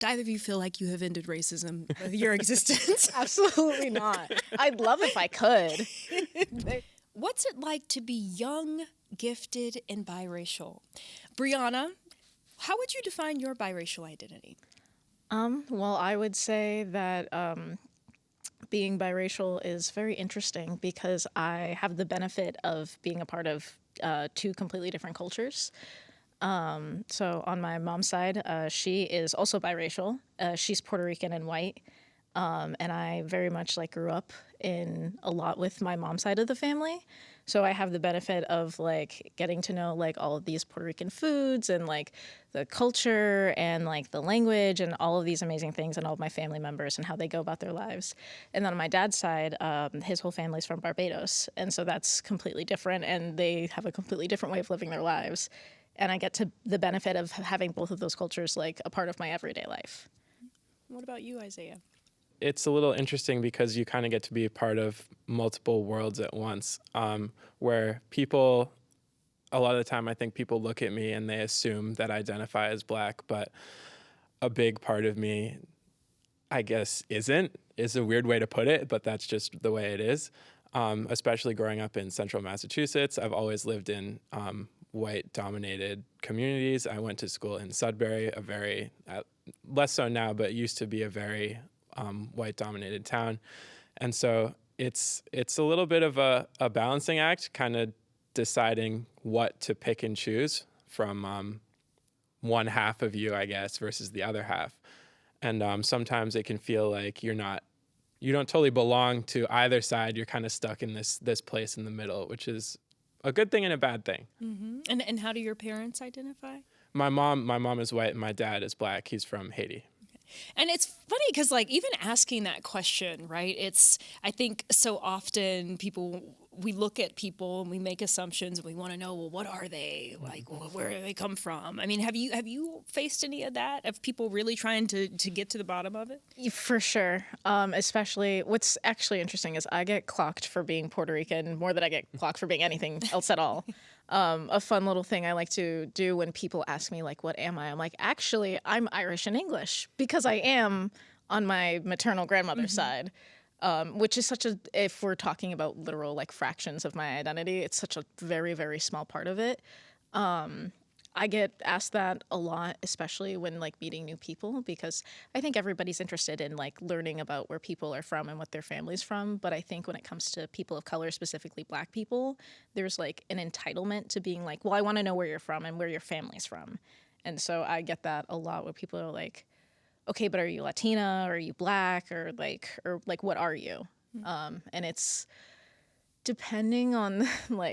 Do either of you feel like you have ended racism with your existence? Absolutely not. I'd love if I could. What's it like to be young, gifted, and biracial? Brianna, how would you define your biracial identity? Well, I would say that being biracial is very interesting because I have the benefit of being a part of two completely different cultures. So on my mom's side, she is also biracial. She's Puerto Rican and white. And I very much grew up in a lot with my mom's side of the family. So I have the benefit of getting to know all of these Puerto Rican foods and the culture and the language and all of these amazing things and all of my family members and how they go about their lives. And then on my dad's side, his whole family's from Barbados. And so that's completely different and they have a completely different way of living their lives. And I get to the benefit of having both of those cultures a part of my everyday life. What about you, Isaiah? It's a little interesting because you kind of get to be a part of multiple worlds at once, where people, a lot of the time, I think people look at me and they assume that I identify as Black, but a big part of me, I guess, isn't, is a weird way to put it, but that's just the way it is. Especially growing up in central Massachusetts, I've always lived in white-dominated communities. I went to school in Sudbury, a very, less so now, but used to be a very white-dominated town. And so it's a little bit of a balancing act, kind of deciding what to pick and choose from one half of you, I guess, versus the other half. And sometimes it can feel like you don't totally belong to either side. You're kind of stuck in this place in the middle, which is a good thing and a bad thing. Mm-hmm. And how do your parents identify? My mom is white and my dad is Black. He's from Haiti. And it's funny because even asking that question, right? I think so often we look at people and we make assumptions and we want to know, well, what are they? Where do they come from? I mean, have you faced any of that, of people really trying to get to the bottom of it? For sure. Especially what's actually interesting is I get clocked for being Puerto Rican more than I get clocked for being anything else at all. A fun little thing I like to do when people ask me, what am I? I'm like, actually, I'm Irish and English because I am on my maternal grandmother's side, which is if we're talking about literal fractions of my identity, it's such a very, very small part of it. I get asked that a lot, especially when meeting new people, because I think everybody's interested in learning about where people are from and what their family's from. But I think when it comes to people of color, specifically Black people, there's an entitlement to being well, I want to know where you're from and where your family's from. And so I get that a lot where people are okay, but are you Latina or are you Black or what are you? And it's depending on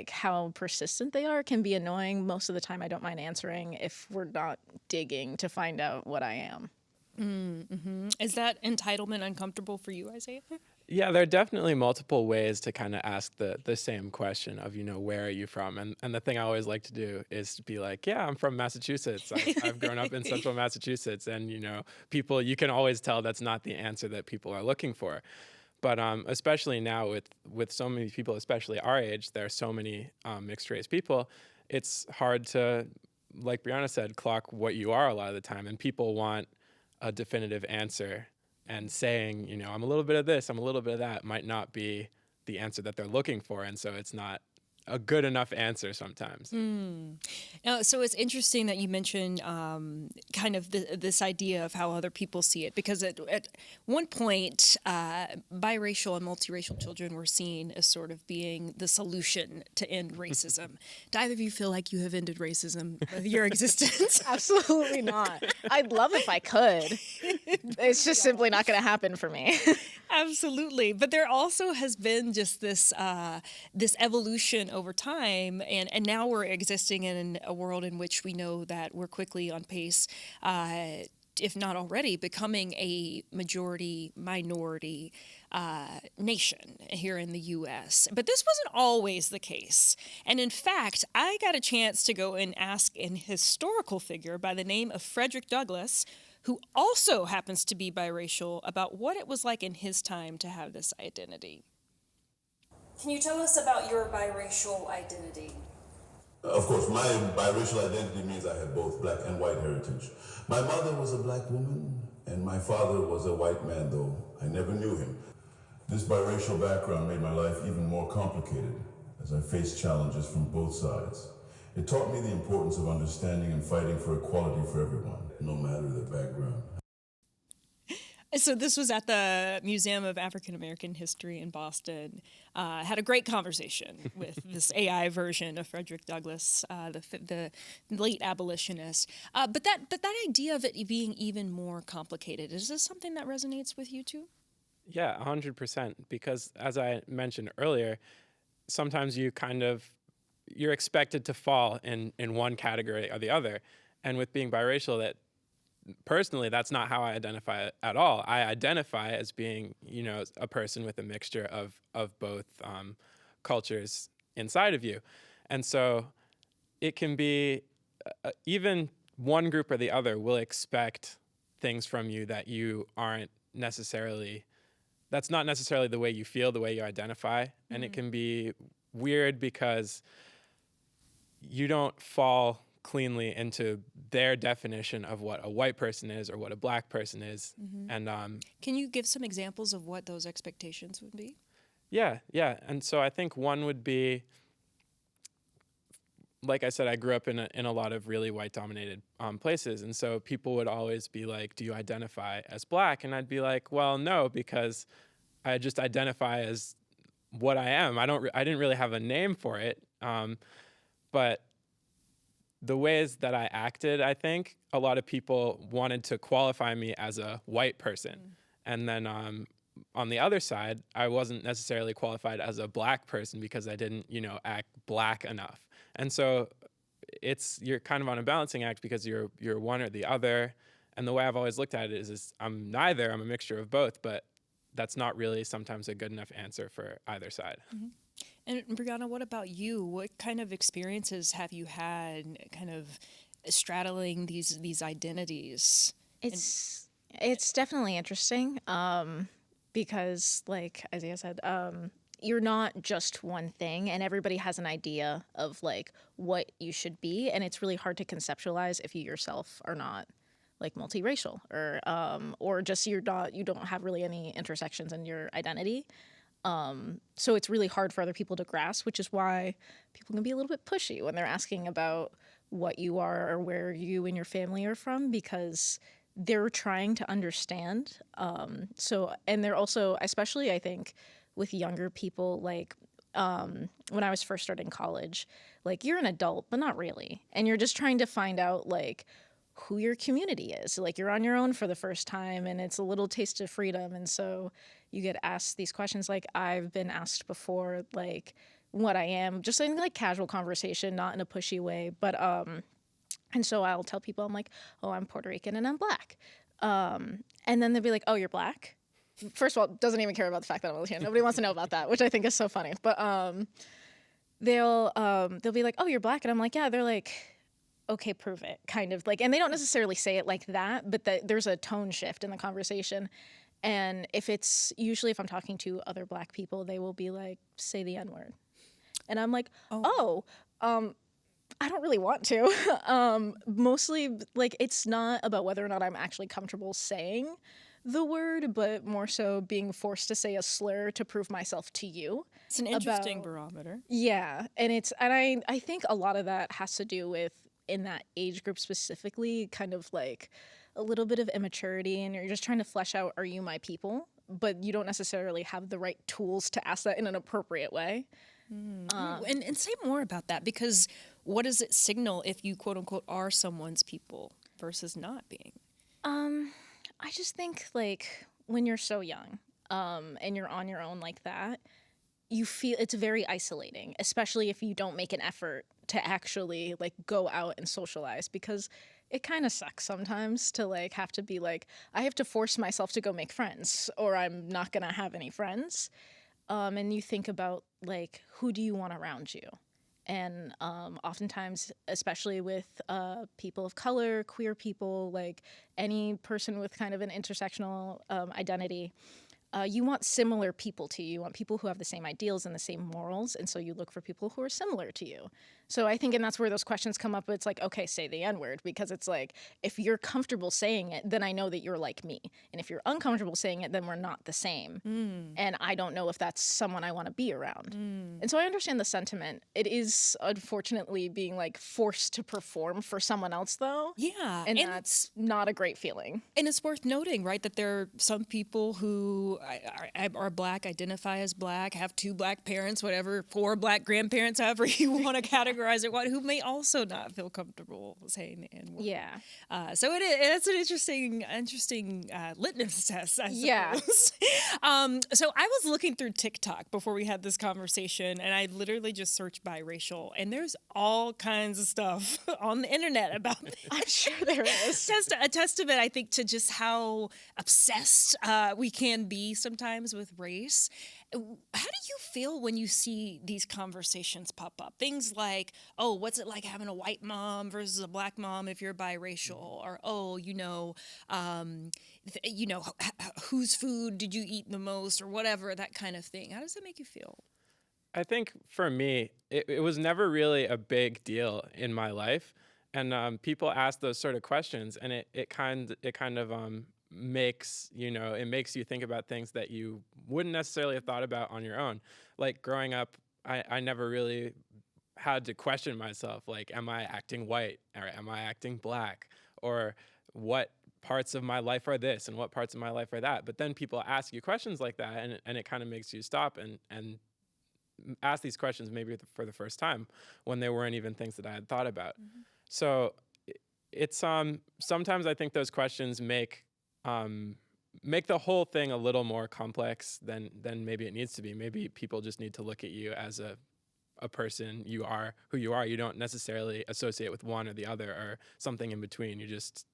how persistent they are, can be annoying. Most of the time I don't mind answering if we're not digging to find out what I am. Mm-hmm. Is that entitlement uncomfortable for you, Isaiah? Yeah, there are definitely multiple ways to kind of ask the same question of, where are you from? And the thing I always like to do is to be yeah, I'm from Massachusetts. I've grown up in central Massachusetts. And, people, you can always tell that's not the answer that people are looking for. But especially now with so many people, especially our age, there are so many mixed race people, it's hard to, like Brianna said, clock what you are a lot of the time. And people want a definitive answer. And saying, I'm a little bit of this, I'm a little bit of that, might not be the answer that they're looking for. And so it's not a good enough answer sometimes. Now, so it's interesting that you mentioned kind of this idea of how other people see it, because at one point, biracial and multiracial children were seen as sort of being the solution to end racism. Do either of you feel like you have ended racism with your existence? Absolutely not. I'd love if I could. It's just simply not going to happen for me. Absolutely. But there also has been just this evolution over time, and now we're existing in a world in which we know that we're quickly on pace, if not already, becoming a minority nation here in the U.S. But this wasn't always the case. And in fact, I got a chance to go and ask an historical figure by the name of Frederick Douglass, who also happens to be biracial, about what it was like in his time to have this identity. Can you tell us about your biracial identity? Of course, my biracial identity means I have both Black and white heritage. My mother was a Black woman, And my father was a white man, though I never knew him. This biracial background made my life even more complicated as I faced challenges from both sides. It taught me the importance of understanding and fighting for equality for everyone, no matter their background. So this was at the Museum of African American History in Boston. Had a great conversation with this AI version of Frederick Douglass, the late abolitionist. But that idea of it being even more complicated, is this something that resonates with you too? Yeah, 100%. Because as I mentioned earlier, sometimes you're expected to fall in one category or the other. And with being biracial, personally, that's not how I identify at all. I identify as being, a person with a mixture of both cultures inside of you. And so it can be even one group or the other will expect things from you that that's not necessarily the way you feel, the way you identify. Mm-hmm. And it can be weird because you don't fall cleanly into their definition of what a white person is or what a black person is. Mm-hmm. And can you give some examples of what those expectations would be? Yeah. And so I think one would be, like I said, I grew up in a lot of really white-dominated places, and so people would always be like, "Do you identify as black?" And I'd be like, "Well, no, because I just identify as what I am. I didn't really have a name for it, but the ways that I acted, I think a lot of people wanted to qualify me as a white person, and then on the other side, I wasn't necessarily qualified as a black person because I didn't, act black enough." And so you're kind of on a balancing act because you're one or the other. And the way I've always looked at it is I'm neither. I'm a mixture of both, but that's not really sometimes a good enough answer for either side. Mm-hmm. And Brianna, what about you? What kind of experiences have you had kind of straddling these identities? It's definitely interesting because, like Isaiah said, you're not just one thing, and everybody has an idea of like what you should be, and it's really hard to conceptualize if you yourself are not like multiracial or just you don't have really any intersections in your identity. So it's really hard for other people to grasp, which is why people can be a little bit pushy when they're asking about what you are or where you and your family are from, because they're trying to understand. And they're also, especially I think with younger people, like when I was first starting college, like you're an adult, but not really. And you're just trying to find out like who your community is. Like you're on your own for the first time and it's a little taste of freedom. And so you get asked these questions. Like I've been asked before, like what I am, just in like casual conversation, not in a pushy way. But, and so I'll tell people, I'm like, oh, I'm Puerto Rican and I'm black. And then they'll be like, oh, you're black? First of all, doesn't even care about the fact that I'm Latino. Nobody wants to know about that, which I think is so funny. But they'll be like, oh, you're black? And I'm like, yeah. They're like, okay, prove it, kind of like, and they don't necessarily say it like that, but there's a tone shift in the conversation. And if I'm talking to other black people, they will be like, say the N-word. And I'm like, I don't really want to. Mostly, like, it's not about whether or not I'm actually comfortable saying the word, but more so being forced to say a slur to prove myself to you. It's an interesting barometer. Yeah, and I think a lot of that has to do with, in that age group specifically, kind of like a little bit of immaturity, and you're just trying to flesh out, are you my people? But you don't necessarily have the right tools to ask that in an appropriate way. And say more about that, because what does it signal if you quote unquote are someone's people versus not being? I just think like when you're so young and you're on your own like that, you feel it's very isolating, especially if you don't make an effort to actually like go out and socialize, because it kind of sucks sometimes to like have to be like, I have to force myself to go make friends or I'm not going to have any friends. And you think about like, who do you want around you? And oftentimes, especially with people of color, queer people, like any person with kind of an intersectional identity, you want similar people to you. You want people who have the same ideals and the same morals. And so you look for people who are similar to you. So I think, and that's where those questions come up. It's like, okay, say the N-word, because it's like, if you're comfortable saying it, then I know that you're like me. And if you're uncomfortable saying it, then we're not the same. And I don't know if that's someone I want to be around. And so I understand the sentiment. It is unfortunately being like forced to perform for someone else, though. Yeah. And that's not a great feeling. And it's worth noting, right, that there are some people who are Black, identify as Black, have 2 Black parents, whatever, 4 Black grandparents, however you want to categorize it, who may also not feel comfortable saying the N-word. Yeah. So it's an interesting litmus test, I suppose. Yeah. So I was looking through TikTok before we had this conversation, and I literally just searched biracial, and there's all kinds of stuff on the internet about this. I'm sure there is. A testament, I think, to just how obsessed we can be sometimes with race. How do you feel when you see these conversations pop up? Things like, oh, what's it like having a white mom versus a Black mom if you're biracial? Or, oh, whose food did you eat the most, or whatever, that kind of thing. How does that make you feel? I think for me, it was never really a big deal in my life. And people ask those sort of questions, and it kind of makes you think about things that you wouldn't necessarily have thought about on your own. Like growing up, I never really had to question myself, like, am I acting white, or am I acting Black, or what parts of my life are this and what parts of my life are that. But then people ask you questions like that, and it kind of makes you stop and ask these questions maybe for the first time when they weren't even things that I had thought about. So it's sometimes I think those questions make the whole thing a little more complex than maybe it needs to be. Maybe people just need to look at you as a person. You are who you are. You don't necessarily associate with one or the other or something in between. You're just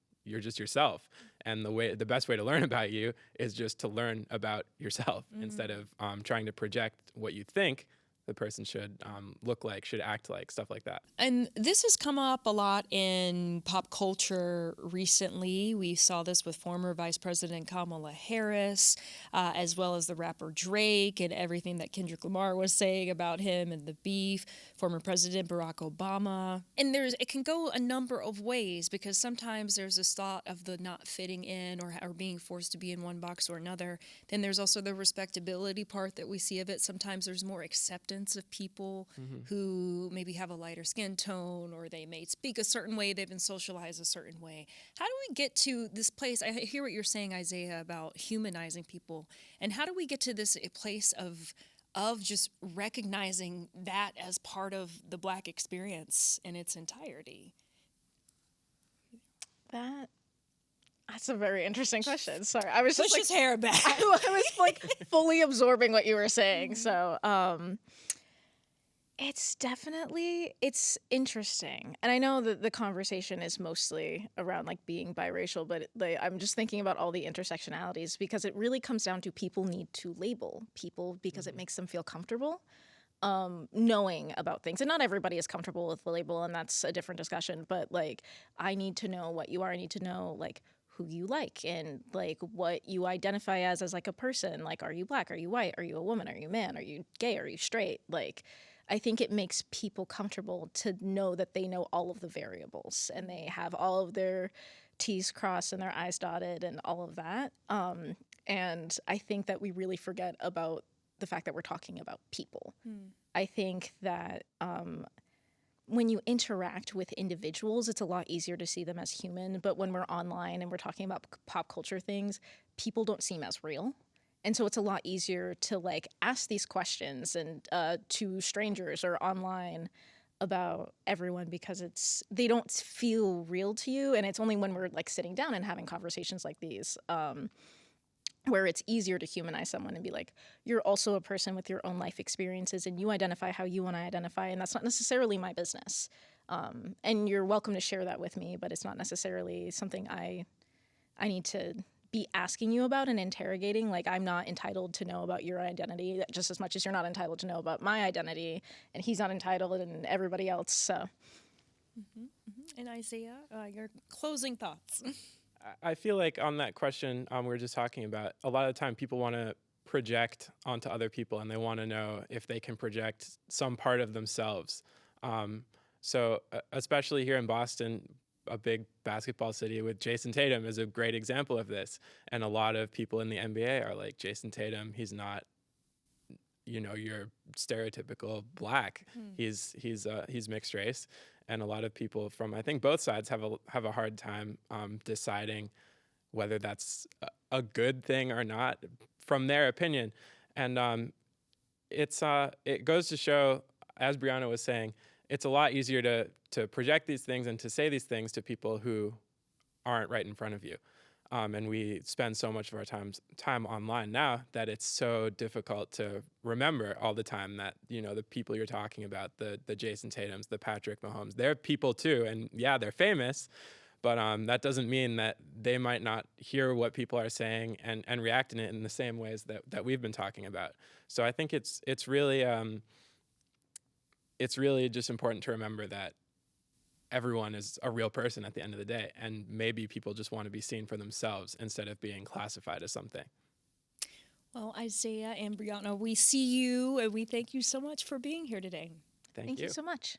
yourself. And the best way to learn about you is just to learn about yourself instead of trying to project what you think the person should look like, should act like, stuff like that. And this has come up a lot in pop culture recently. We saw this with former Vice President Kamala Harris, as well as the rapper Drake and everything that Kendrick Lamar was saying about him and the beef, former President Barack Obama. And it can go a number of ways, because sometimes there's this thought of the not fitting in or being forced to be in one box or another. Then there's also the respectability part that we see of it. Sometimes there's more acceptance of people who maybe have a lighter skin tone, or they may speak a certain way, they've been socialized a certain way. How do we get to this place? I hear what you're saying, Isaiah, about humanizing people. And how do we get to this place of just recognizing that as part of the Black experience in its entirety? That's a very interesting question. Sorry, I was Push just his hair back. I was like fully absorbing what you were saying. So it's interesting. And I know that the conversation is mostly around like being biracial, but I'm just thinking about all the intersectionalities, because it really comes down to people need to label people because it makes them feel comfortable knowing about things. And not everybody is comfortable with the label, and that's a different discussion. But like, I need to know what you are. I need to know like who you like and like what you identify as like a person. Like, are you Black? Are you white? Are you a woman? Are you a man? Are you gay? Are you straight? Like, I think it makes people comfortable to know that they know all of the variables and they have all of their T's crossed and their I's dotted and all of that. And I think that we really forget about the fact that we're talking about people. I think that when you interact with individuals, it's a lot easier to see them as human. But when we're online and we're talking about pop culture things, people don't seem as real. And so it's a lot easier to like ask these questions and to strangers or online about everyone, because they don't feel real to you. And it's only when we're like sitting down and having conversations like these where it's easier to humanize someone and be like, you're also a person with your own life experiences and you identify how you want to identify, and that's not necessarily my business. And you're welcome to share that with me, but it's not necessarily something I need to be asking you about and interrogating. Like, I'm not entitled to know about your identity just as much as you're not entitled to know about my identity, and he's not entitled, and everybody else. So. And Isaiah, your closing thoughts. I feel like on that question we were just talking about, a lot of the time people want to project onto other people, and they want to know if they can project some part of themselves So especially here in Boston, a big basketball city with Jason Tatum is a great example of this. And a lot of people in the NBA are like, Jason Tatum, he's not, your stereotypical black. He's mixed race, and a lot of people from, I think, both sides have a hard time deciding whether that's a good thing or not from their opinion. And it goes to show, as Brianna was saying, it's a lot easier to project these things and to say these things to people who aren't right in front of you. And we spend so much of our time online now that it's so difficult to remember all the time that, the people you're talking about, the Jason Tatums, the Patrick Mahomes, they're people too. And yeah, they're famous, but that doesn't mean that they might not hear what people are saying and react in it in the same ways that we've been talking about. So I think it's really just important to remember that everyone is a real person at the end of the day, and maybe people just want to be seen for themselves instead of being classified as something. Well, Isaiah and Brianna, we see you, and we thank you so much for being here today. Thank Thank you you so much.